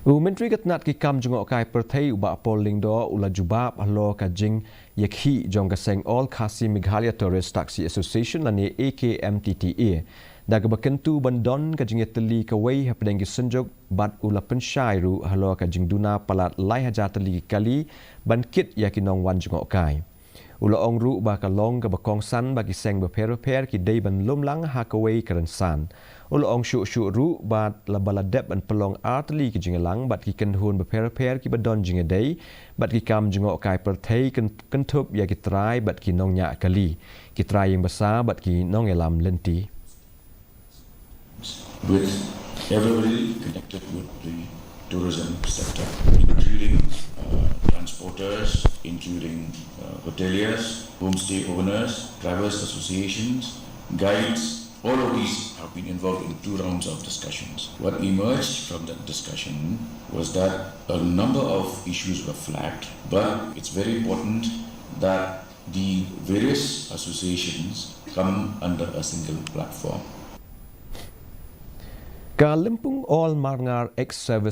Menteri Ketnat ki kam Jingiakhih perthai ubah pol Lyngdoh ula Jubab Halor ka Jingiakhih Jong kaseng All-Khasi Meghalaya Tourist Taxi Association lani AKMTTA. Daga bakentu bandon ka Jingiakhih ka wei hapdeng ki senjok bat ula pensyai ru Halor ka Jingduna palat lai hajatali kali ban kit yakinong wan Jingiakhih. Ula ong ru ba ka long ka bakong san bagi seng berper ki dei ban lumlang ha ka wei kerensan. Ula ong syuk ru bat la baladep an pelong artli ki jingelang bat ki kenhun berper ki badon jingedei bat ki kam Jingiakhih perthai kentup ya ki trai bat ki nong nya kali. Ki trai yang besar bat ki nong elam lenti. With everybody connected with the tourism sector, including transporters, including hoteliers, homestay owners, travellers associations, guides. All of these have been involved in 2 rounds of discussions. What emerged from that discussion was that a number of issues were flagged, but it's very important that the various associations come under a single platform. Ka Limpung All Marngar ex-service